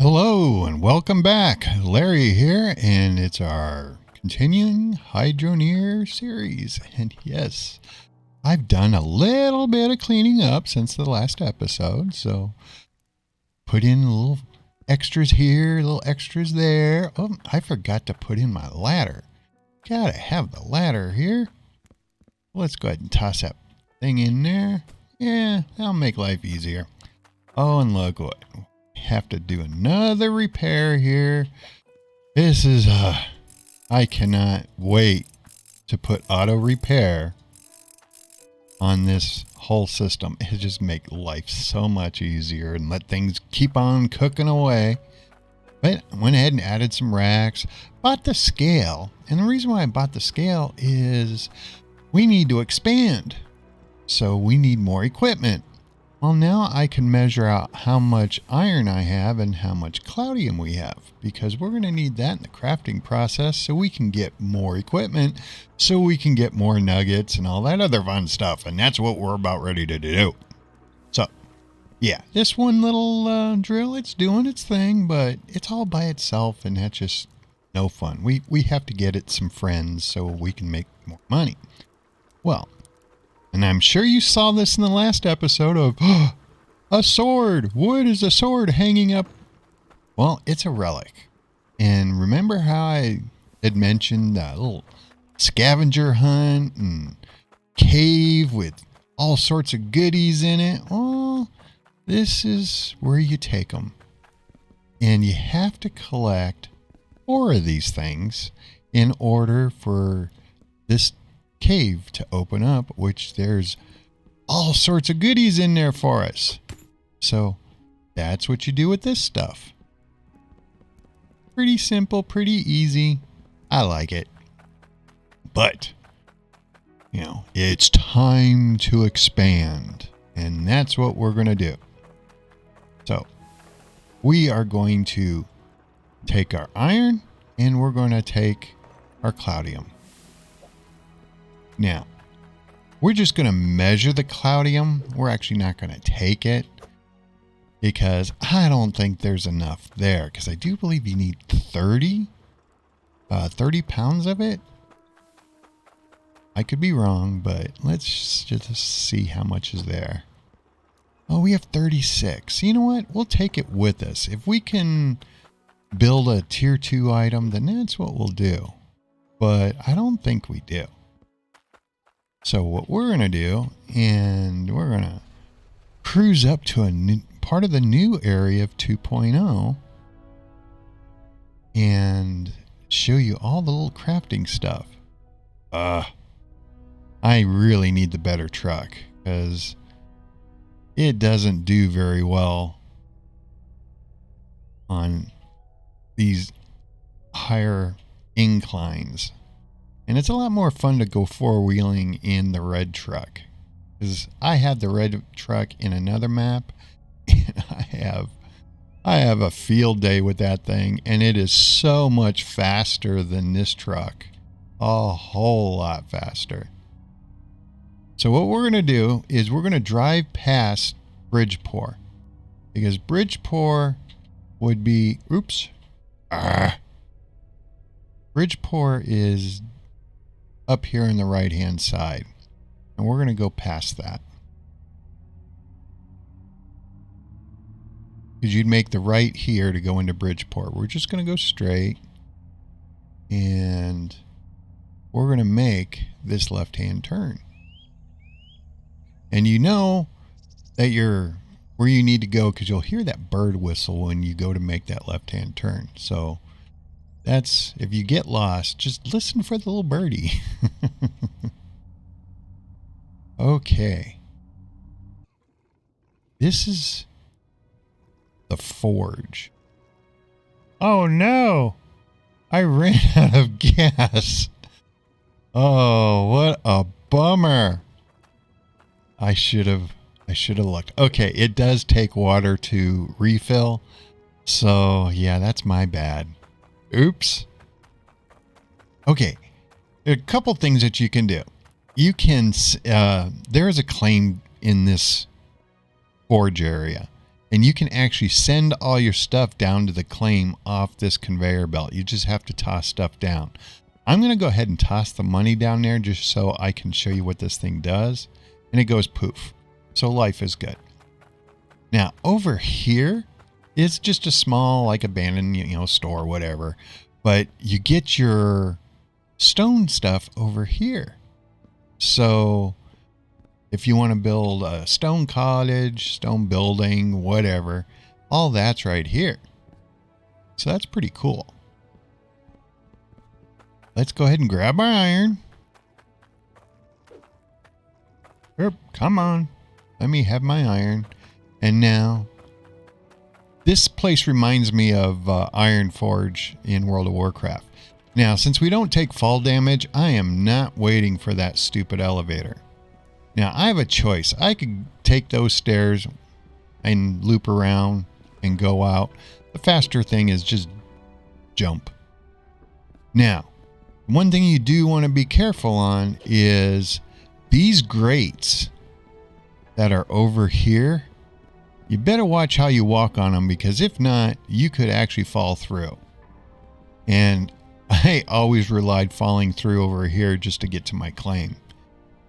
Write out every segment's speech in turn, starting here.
Hello and welcome back. Larry here, and it's our continuing Hydroneer series. And yes, I've done a little bit of cleaning up since the last episode, so put in little extras here, little extras there. Oh, I forgot to put in my ladder. Gotta have the ladder here. Let's go ahead and toss that thing in there. Yeah, that'll make life easier. Oh, and look what. Have to do another repair here. This is I cannot wait to put auto repair on this whole system. It just make life so much easier and let things keep on cooking away. But I went ahead and added some racks, bought the scale, and the reason why I bought the scale is we need to expand, so we need more equipment. Well, now I can measure out how much iron I have and how much cloudium we have, because we're going to need that in the crafting process so we can get more equipment, so we can get more nuggets and all that other fun stuff. And that's what we're about ready to do. So, yeah, this one little drill, it's doing its thing, but it's all by itself, and that's just no fun. We have to get it some friends so we can make more money. Well, and I'm sure you saw this in the last episode of a sword. What is a sword hanging up? Well, it's a relic. And remember how I had mentioned that little scavenger hunt and cave with all sorts of goodies in it? Well, this is where you take them. And you have to collect 4 of these things in order for this cave to open up, which there's all sorts of goodies in there for us. So that's what you do with this stuff. Pretty simple, pretty easy. I like it. But, you know, it's time to expand. And that's what we're going to do. So we are going to take our iron and we're going to take our cloudium. Now, we're just going to measure the cloudium. We're actually not going to take it because I don't think there's enough there, because I do believe you need 30 pounds of it. I could be wrong, but let's just see how much is there. Oh, we have 36. You know what? We'll take it with us. If we can build a tier 2 item, then that's what we'll do. But I don't think we do. So what we're going to do, and we're going to cruise up to a new, part of the new area of 2.0 and show you all the little crafting stuff. I really need the better truck because it doesn't do very well on these higher inclines. And it's a lot more fun to go four-wheeling in the red truck. Because I had the red truck in another map. And I have a field day with that thing. And it is so much faster than this truck. A whole lot faster. So what we're going to do is we're going to drive past Bridgeport. Because Bridgeport would be... Oops. Bridgeport is up here on the right hand side, and we're going to go past that because you'd make the right here to go into Bridgeport. We're just going to go straight, and we're going to make this left hand turn, and you know that you're where you need to go because you'll hear that bird whistle when you go to make that left hand turn. So that's, if you get lost, just listen for the little birdie. Okay. This is the forge. Oh no! I ran out of gas. Oh, what a bummer. I should have looked. Okay, it does take water to refill. So, yeah, that's my bad. Oops. Okay. A couple things that you can do. You can, there is a claim in this forge area, And you can actually send all your stuff down to the claim off this conveyor belt. You just have to toss stuff down. I'm going to go ahead and toss the money down there just so I can show you what this thing does. And it goes poof. So life is good. Now over here is just a small, like, abandoned, store or whatever. But you get your stone stuff over here. So if you want to build a stone cottage, stone building, whatever, all that's right here. So that's pretty cool. Let's go ahead and grab our iron. Come on. Let me have my iron. And now, this place reminds me of Iron Forge in World of Warcraft. Now, since we don't take fall damage, I am not waiting for that stupid elevator. Now, I have a choice. I could take those stairs and loop around and go out. The faster thing is just jump. Now, one thing you do want to be careful on is these grates that are over here. You better watch how you walk on them, because if not, you could actually fall through. And I always relied falling through over here just to get to my claim.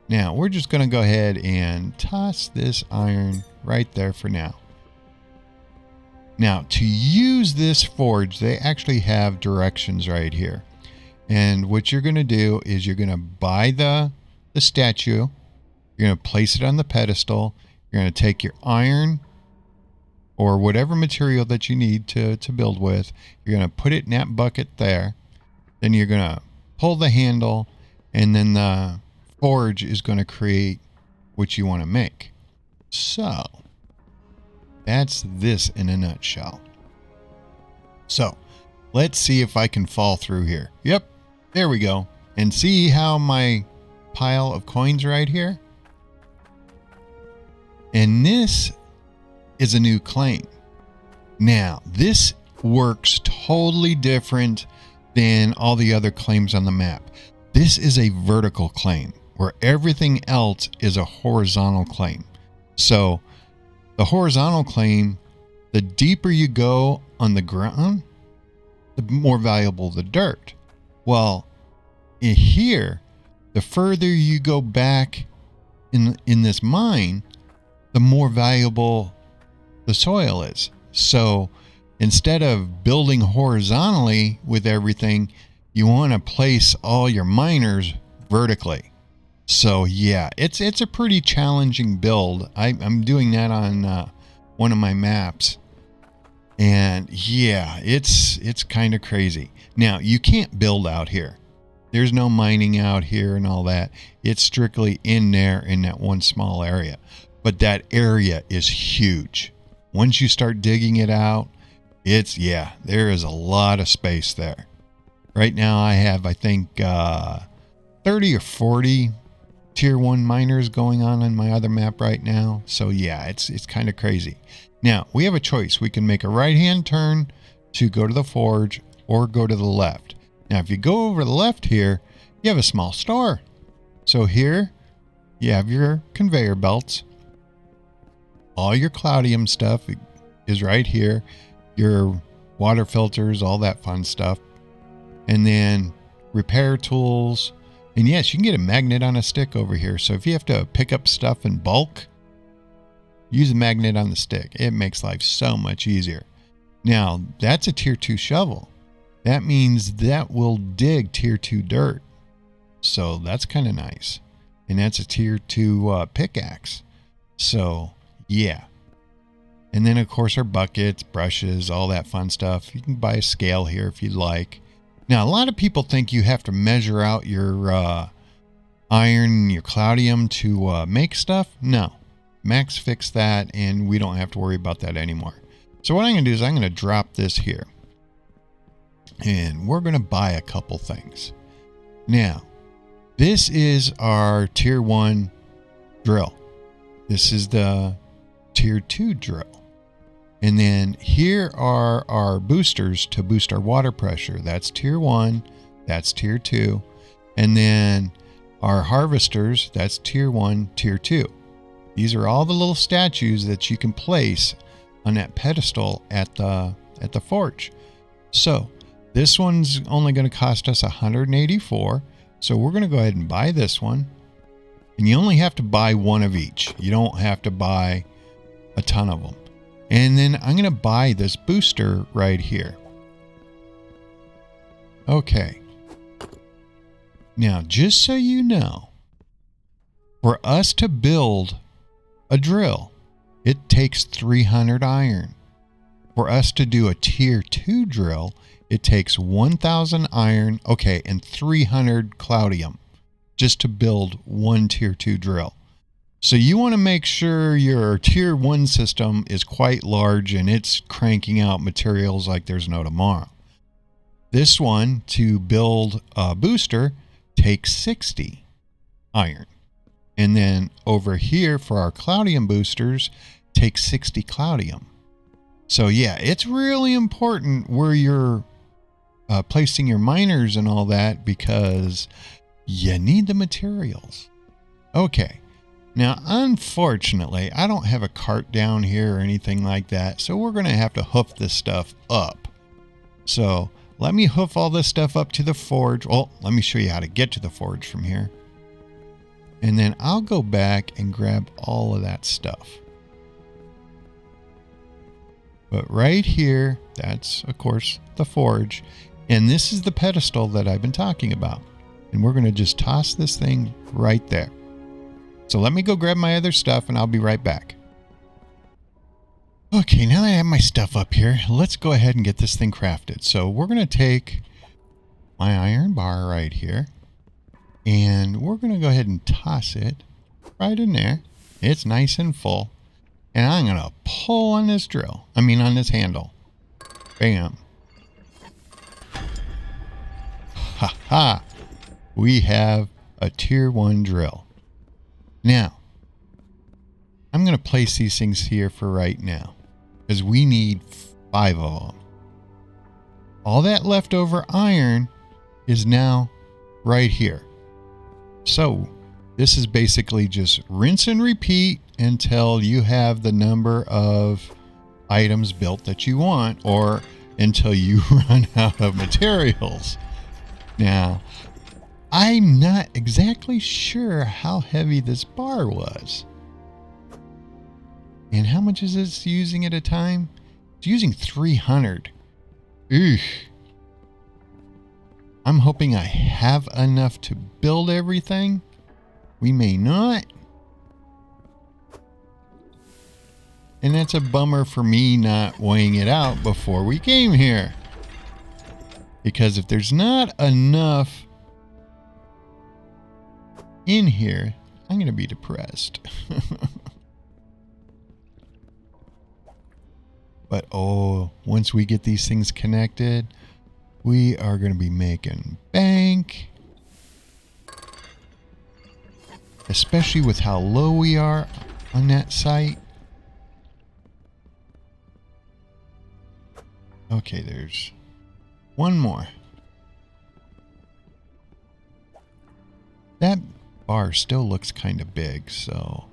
Now, we're just going to go ahead and toss this iron right there for now. Now, to use this forge, they actually have directions right here. And what you're going to do is you're going to buy the statue. You're going to place it on the pedestal. You're going to take your iron or whatever material that you need to build with. You're going to put it in that bucket there. Then you're going to pull the handle, and then the forge is going to create what you want to make. So that's this in a nutshell. So let's see if I can fall through here. Yep, there we go. And see how my pile of coins right here? And this is a new claim. Now, this works totally different than all the other claims on the map. This is a vertical claim, where everything else is a horizontal claim. So the horizontal claim, the deeper you go on the ground, the more valuable the dirt. Well, in here, the further you go back in this mine, the more valuable the soil is. So instead of building horizontally with everything, you want to place all your miners vertically. So yeah, it's a pretty challenging build. I'm doing that on one of my maps, and yeah, it's kind of crazy. Now, you can't build out here. There's no mining out here and all that. It's strictly in there in that one small area. But that area is huge. Once you start digging it out, there is a lot of space there. Right now I have, I think, 30 or 40 tier 1 miners going on my other map right now. So yeah, it's kind of crazy. Now, we have a choice. We can make a right-hand turn to go to the forge, or go to the left. Now, if you go over the left here, you have a small store. So here, you have your conveyor belts. All your cloudium stuff is right here. Your water filters, all that fun stuff. And then repair tools. And yes, you can get a magnet on a stick over here. So if you have to pick up stuff in bulk, use a magnet on the stick. It makes life so much easier. Now, that's a tier 2 shovel. That means that will dig tier 2 dirt. So that's kind of nice. And that's a tier 2 pickaxe. So yeah. And then of course our buckets, brushes, all that fun stuff. You can buy a scale here if you'd like. Now, a lot of people think you have to measure out your iron, your cloudium to make stuff. No. Max fixed that, and we don't have to worry about that anymore. So what I'm going to do is I'm going to drop this here. And we're going to buy a couple things. Now, this is our tier 1 drill. This is the tier 2 drill. And then here are our boosters to boost our water pressure. That's tier 1. That's tier 2. And then our harvesters, that's tier 1, tier 2. These are all the little statues that you can place on that pedestal at the forge. So this one's only going to cost us 184. So we're going to go ahead and buy this one. And you only have to buy one of each. You don't have to buy a ton of them. And then I'm going to buy this booster right here. Okay. Now, just so you know, for us to build a drill, it takes 300 iron. For us to do a tier 2 drill, it takes 1,000 iron, okay, and 300 cloudium just to build one tier 2 drill. So you want to make sure your tier 1 system is quite large and it's cranking out materials like there's no tomorrow. This one, to build a booster, takes 60 iron. And then over here for our cloudium boosters, takes 60 cloudium. So yeah, it's really important where you're placing your miners and all that, because you need the materials. Okay. Now, unfortunately, I don't have a cart down here or anything like that, so we're going to have to hoof this stuff up. So let me hoof all this stuff up to the forge. Well, let me show you how to get to the forge from here. And then I'll go back and grab all of that stuff. But right here, that's, of course, the forge. And this is the pedestal that I've been talking about. And we're going to just toss this thing right there. So let me go grab my other stuff and I'll be right back. Okay, now that I have my stuff up here, let's go ahead and get this thing crafted. So we're going to take my iron bar right here and we're going to go ahead and toss it right in there. It's nice and full. And I'm going to pull on this drill. I mean on this handle. Bam. Ha ha. We have a tier 1 drill. Now, I'm going to place these things here for right now, because we need 5 of them. All that leftover iron is now right here. So this is basically just rinse and repeat until you have the number of items built that you want, or until you run out of materials. Now, I'm not exactly sure how heavy this bar was. And how much is this using at a time? It's using 300. Eesh. I'm hoping I have enough to build everything. We may not. And that's a bummer for me not weighing it out before we came here. Because if there's not enough in here, I'm going to be depressed. But oh, once we get these things connected, we are going to be making bank. Especially with how low we are on that site. Okay, there's one more. That bar still looks kind of big, so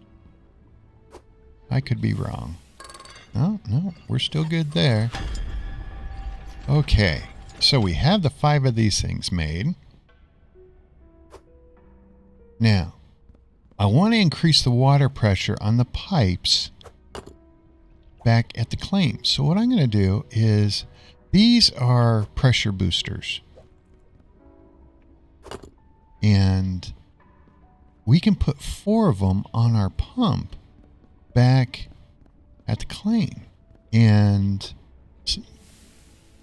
I could be wrong. No, we're still good there. Okay, so we have the 5 of these things made. Now, I want to increase the water pressure on the pipes back at the claim. So what I'm going to do is, these are pressure boosters. And we can put 4 of them on our pump back at the claim and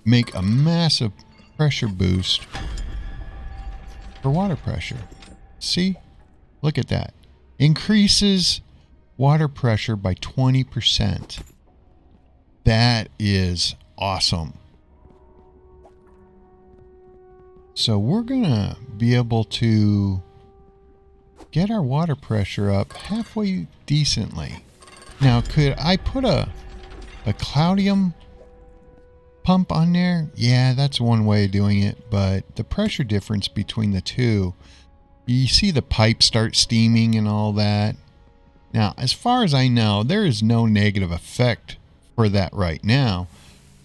make a massive pressure boost for water pressure. See? Look at that. Increases water pressure by 20%. That is awesome. So we're going to be able to get our water pressure up halfway decently. Now, could I put a cloudium pump on there? Yeah, that's one way of doing it, but the pressure difference between the two, you see the pipe start steaming and all that. Now, as far as I know, there is no negative effect for that right now.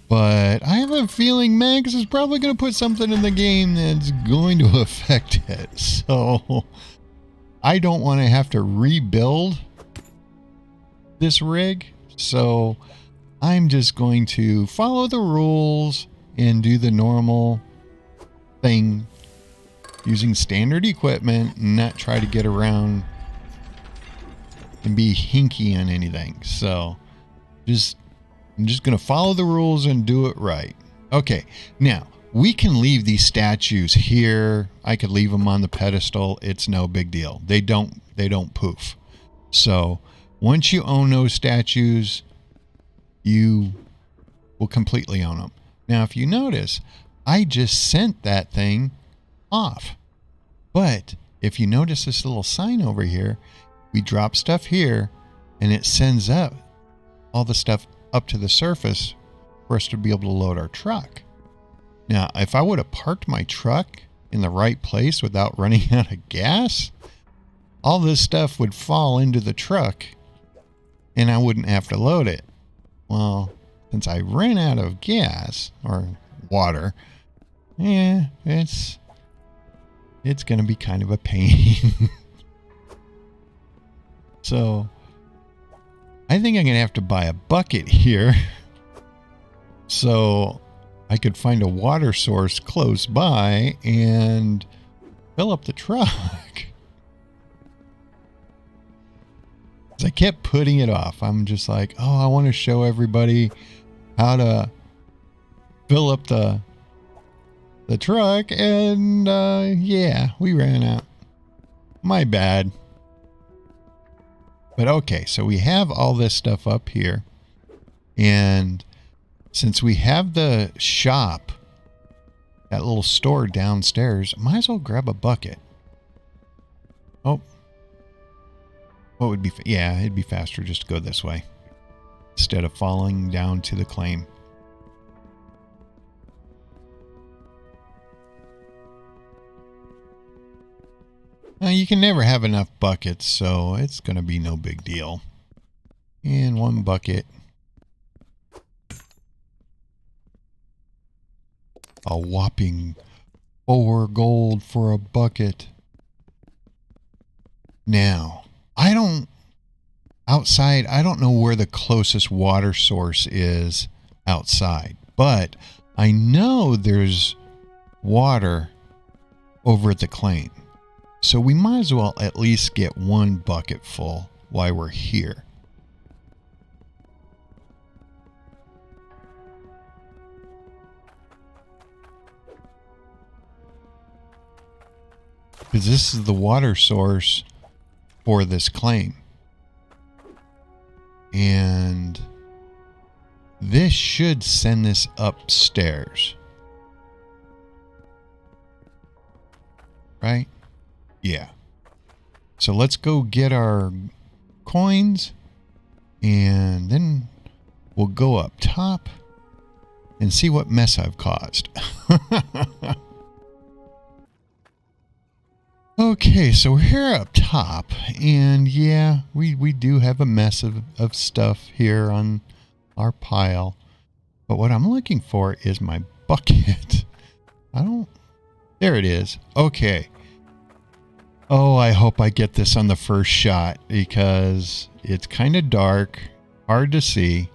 But I have a feeling Max is probably going to put something in the game that's going to affect it. So I don't want to have to rebuild this rig. So I'm just going to follow the rules and do the normal thing using standard equipment and not try to get around and be hinky on anything. So I'm just going to follow the rules and do it right. Okay, now we can leave these statues here. I could leave them on the pedestal. It's no big deal. They don't poof. So once you own those statues, you will completely own them. Now, if you notice, I just sent that thing off. But if you notice this little sign over here, we drop stuff here and it sends up all the stuff up to the surface for us to be able to load our truck. Now, if I would have parked my truck in the right place without running out of gas, all this stuff would fall into the truck and I wouldn't have to load it. Well, since I ran out of gas or water, it's going to be kind of a pain. So I think I'm going to have to buy a bucket here so I could find a water source close by and fill up the truck. I kept putting it off. I'm just like, oh, I want to show everybody how to fill up the truck. And yeah, we ran out. My bad. But okay, so we have all this stuff up here. And since we have the shop, that little store downstairs, might as well grab a bucket. Oh. What would be... yeah, it'd be faster just to go this way instead of falling down to the claim. Now, you can never have enough buckets, so it's going to be no big deal. And one bucket. A whopping 4 gold for a bucket. Now, I don't know where the closest water source is outside, but I know there's water over at the claim. So we might as well at least get one bucket full while we're here. Because this is the water source for this claim. And this should send this upstairs. Right? Yeah. So let's go get our coins and then we'll go up top and see what mess I've caused. Okay, so we're here up top and yeah, we do have a mess of stuff here on our pile. But what I'm looking for is my bucket. There it is. Okay. Oh, I hope I get this on the first shot because it's kind of dark, hard to see.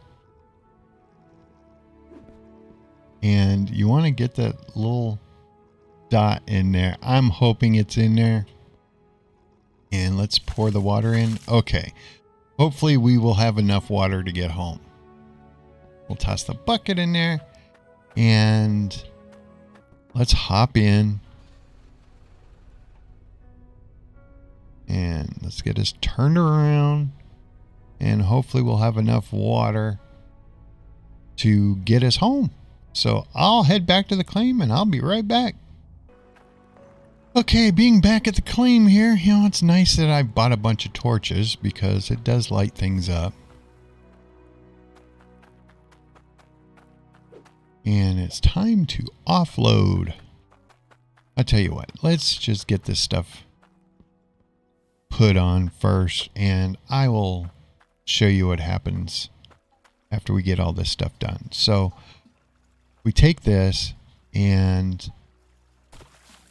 And you want to get that little dot in there. I'm hoping it's in there. And let's pour the water in. Okay. Hopefully we will have enough water to get home. We'll toss the bucket in there. And let's hop in. And let's get us turned around. And hopefully we'll have enough water to get us home. So I'll head back to the claim and I'll be right back. Okay, being back at the claim here, it's nice that I bought a bunch of torches because it does light things up. And it's time to offload. I'll tell you what, let's just get this stuff put on first and I will show you what happens after we get all this stuff done. So we take this and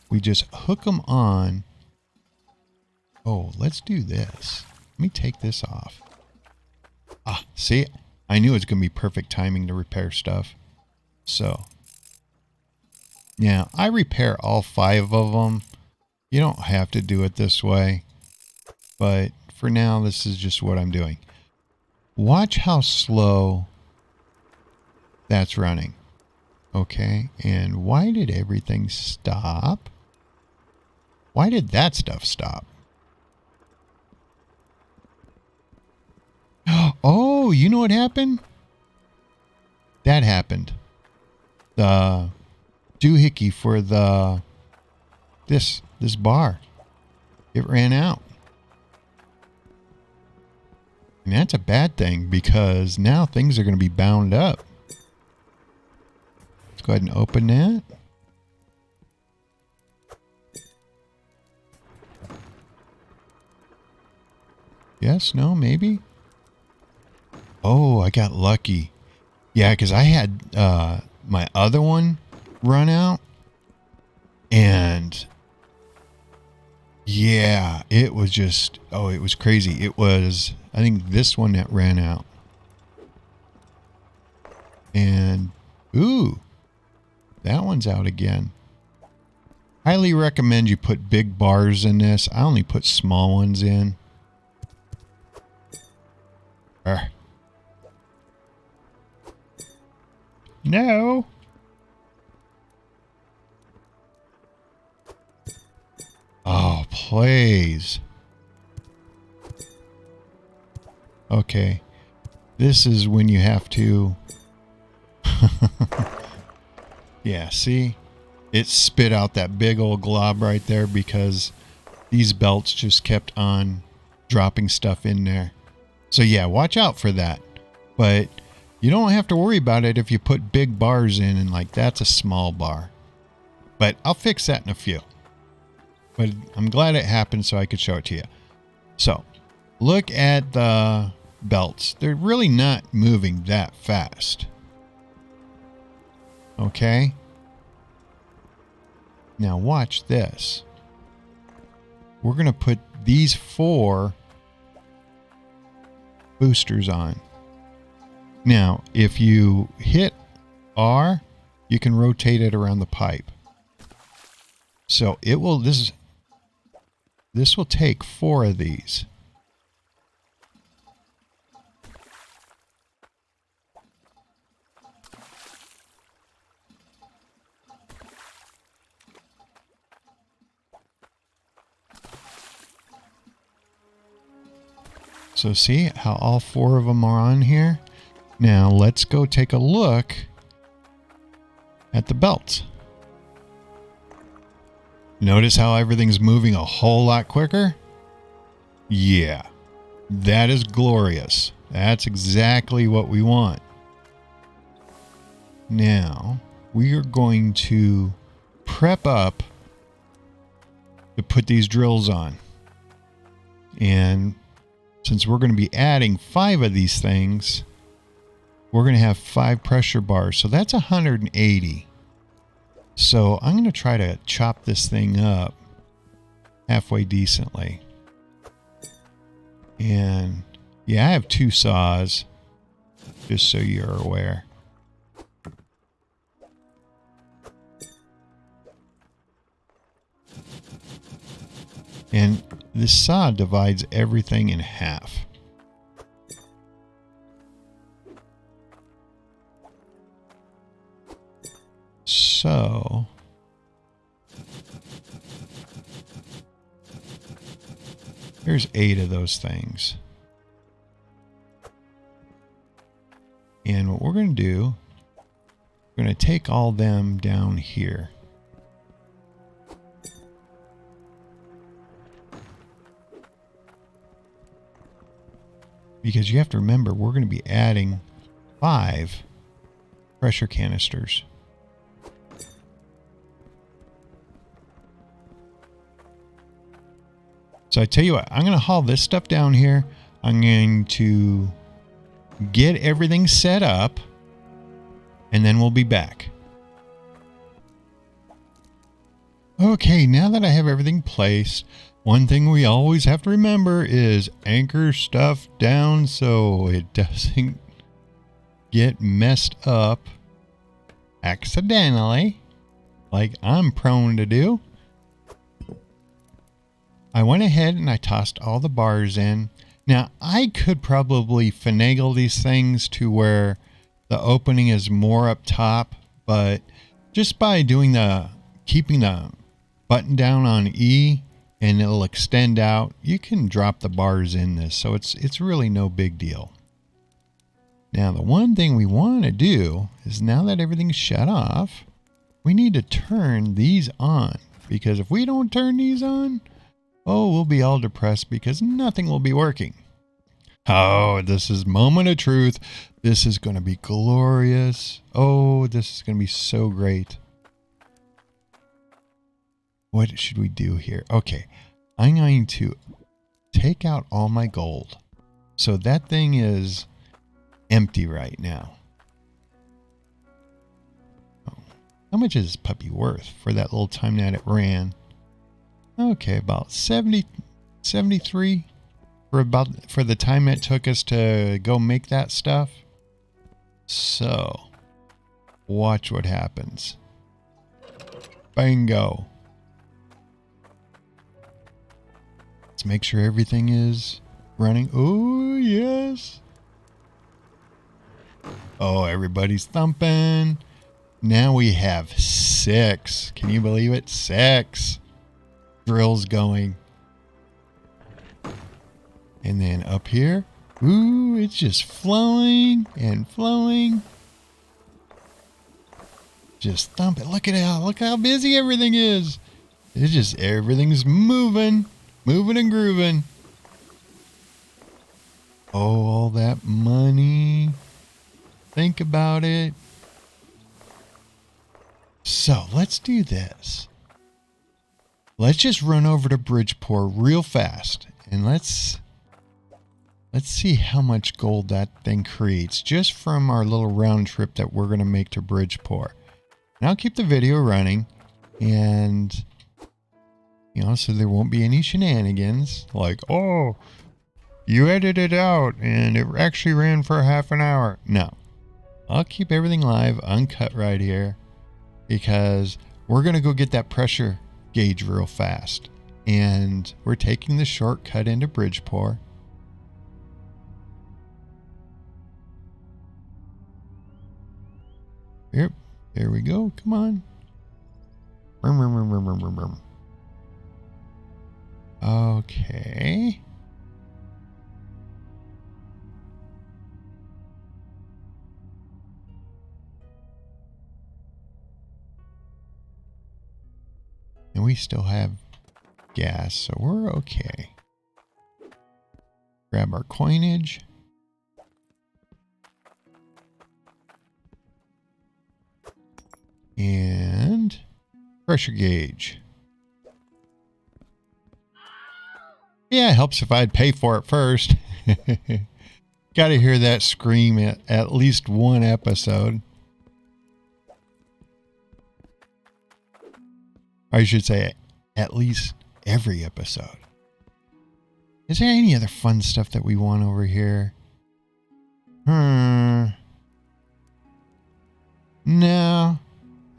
we just hook them on. Oh, let's do this. Let me take this off. Ah, see, I knew it was going to be perfect timing to repair stuff. So, yeah, I repair all 5 of them. You don't have to do it this way, but for now, this is just what I'm doing. Watch how slow that's running. Okay, and why did everything stop? Why did that stuff stop? Oh, you know what happened? That happened. The doohickey for the this bar, it ran out. And that's a bad thing because now things are going to be bound up. Let's go ahead and open that. Yes, no, maybe. Oh, I got lucky. Yeah, because I had my other one run out. And yeah, it was just, oh, it was crazy. It was, I think, this one that ran out. And, ooh, that one's out again. Highly recommend you put big bars in this. I only put small ones in. No. Oh, please. Okay. This is when you have to... Yeah, see? It spit out that big old glob right there because these belts just kept on dropping stuff in there. So yeah, watch out for that. But you don't have to worry about it if you put big bars in and like that's a small bar. But I'll fix that in a few. But I'm glad it happened so I could show it to you. So, look at the belts. They're really not moving that fast. Okay? Now watch this. We're going to put these 4 boosters on. Now, if you hit R, you can rotate it around the pipe. So it will, this will take 4 of these. So see how all 4 of them are on here? Now let's go take a look at the belts. Notice how everything's moving a whole lot quicker? Yeah, that is glorious. That's exactly what we want. Now, we are going to prep up to put these drills on. And since we're going to be adding 5 of these things, we're going to have 5 pressure bars. So that's 180. So I'm going to try to chop this thing up halfway decently. And yeah, I have 2 saws, just so you're aware. And this saw divides everything in half. So here's 8 of those things. And what we're going to do, we're going to take all them down here. Because you have to remember, we're going to be adding 5 pressure canisters. So I tell you what, I'm going to haul this stuff down here. I'm going to get everything set up, and then we'll be back. Okay, now that I have everything placed, one thing we always have to remember is anchor stuff down so it doesn't get messed up accidentally, like I'm prone to do. I went ahead and I tossed all the bars in. Now, I could probably finagle these things to where the opening is more up top, but just by doing keeping the button down on E and it'll extend out, you can drop the bars in this, so it's really no big deal. Now, the one thing we want to do is, now that everything's shut off, we need to turn these on, because if we don't turn these on, oh, we'll be all depressed because nothing will be working. Oh, this is moment of truth. This is going to be glorious. Oh, this is going to be so great. What should we do here? Okay, I'm going to take out all my gold. So that thing is empty right now. Oh, how much is this puppy worth for that little time that it ran? Okay, about 73 for the time it took us to go make that stuff. So, watch what happens. Bingo. Let's make sure everything is running. Oh, yes. Oh, everybody's thumping. Now we have 6. Can you believe it? 6 drills going. And then up here, ooh, it's just flowing and flowing. Just thump it. Look how busy everything is. It's just, everything's moving and grooving. Oh, all that money. Think about it. So let's do this. Let's just run over to Bridgeport real fast, and let's see how much gold that thing creates just from our little round trip that we're going to make to Bridgeport. And I'll keep the video running, and so there won't be any shenanigans like, oh, you edited it out and it actually ran for half an hour. No, I'll keep everything live, uncut right here, because we're going to go get that pressure gauge real fast. And we're taking the shortcut into Bridgeport. Yep, there we go. Come on. Okay. And we still have gas, so we're okay. Grab our coinage. And pressure gauge. Yeah, it helps if I'd pay for it first. Got to hear that scream at least one episode. Or I should say, at least every episode. Is there any other fun stuff that we want over here? No.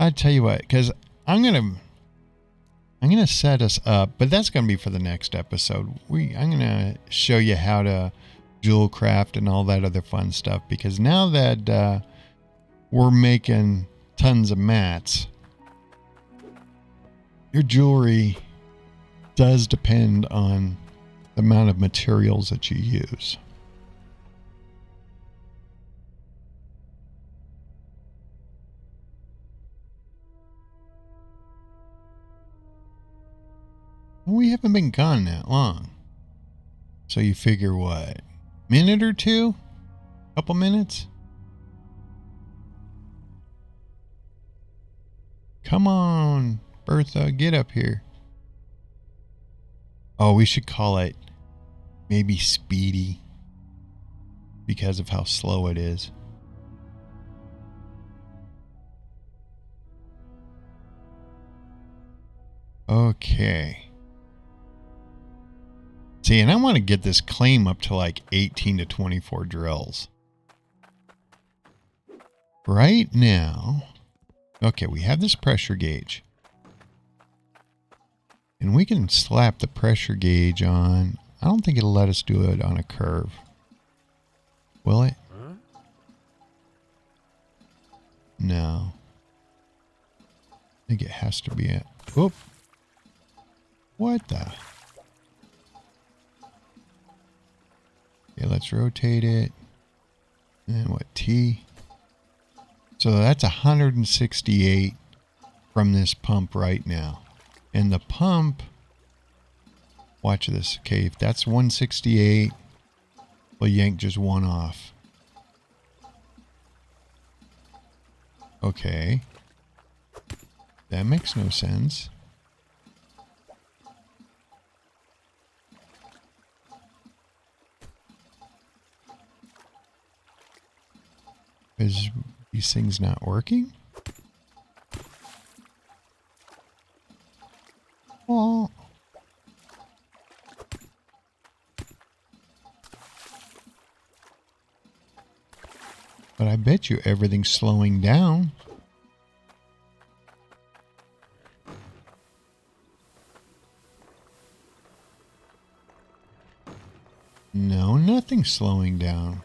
I'll tell you what, because I'm gonna set us up, but that's gonna be for the next episode. I'm gonna show you how to jewel craft and all that other fun stuff, because now that we're making tons of mats, your jewelry does depend on the amount of materials that you use. We haven't been gone that long. So you figure what? Minute or two? Couple minutes? Come on, Bertha, get up here. Oh, we should call it maybe Speedy. because of how slow it is. Okay. See, and I want to get this claim up to like 18 to 24 drills. Right now, okay, we have this pressure gauge. And we can slap the pressure gauge on. I don't think it'll let us do it on a curve. Will it? No. I think it has to be a... Whoop. What the... Okay, let's rotate it. And what, T? So that's 168 from this pump right now. And the pump, watch this. Okay, if that's 168, we'll yank just one off. Okay. That makes no sense. Is these things not working? Well, but I bet you everything's slowing down. No, nothing's slowing down.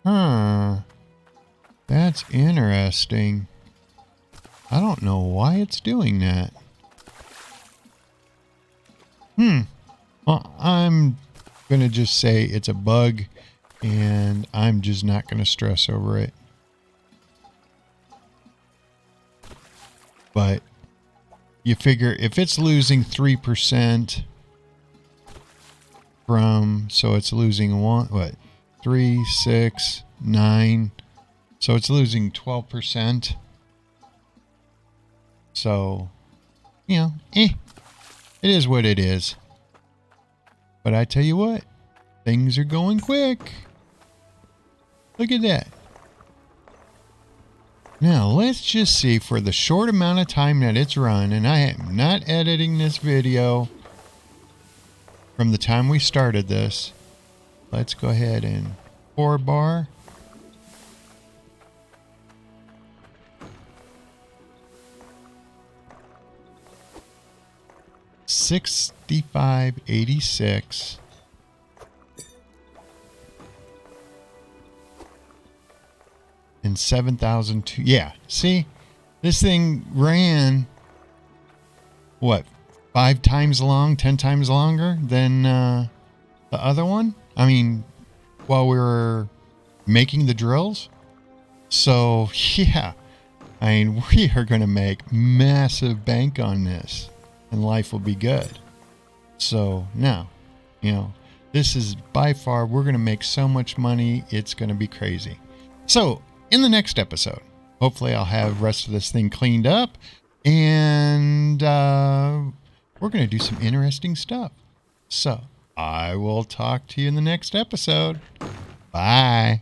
Huh. That's interesting. I don't know why it's doing that. Well, I'm going to just say it's a bug, and I'm just not going to stress over it. But you figure if it's losing 3% from, so it's losing 3, 6, 9. So it's losing 12%. So, you know, it is what it is. But I tell you what, things are going quick. Look at that. Now, let's just see for the short amount of time that it's run, and I am not editing this video from the time we started this. Let's go ahead and 4 bar. $65.86. And 7,002. Yeah, see, this thing ran what, 5 times long, 10 times longer than the other one? I mean, while we were making the drills. So yeah, I mean, we are going to make massive bank on this, and life will be good. So now, you know, this is by far, we're going to make so much money, it's going to be crazy. So in the next episode, hopefully I'll have the rest of this thing cleaned up, and we're going to do some interesting stuff. So I will talk to you in the next episode. Bye.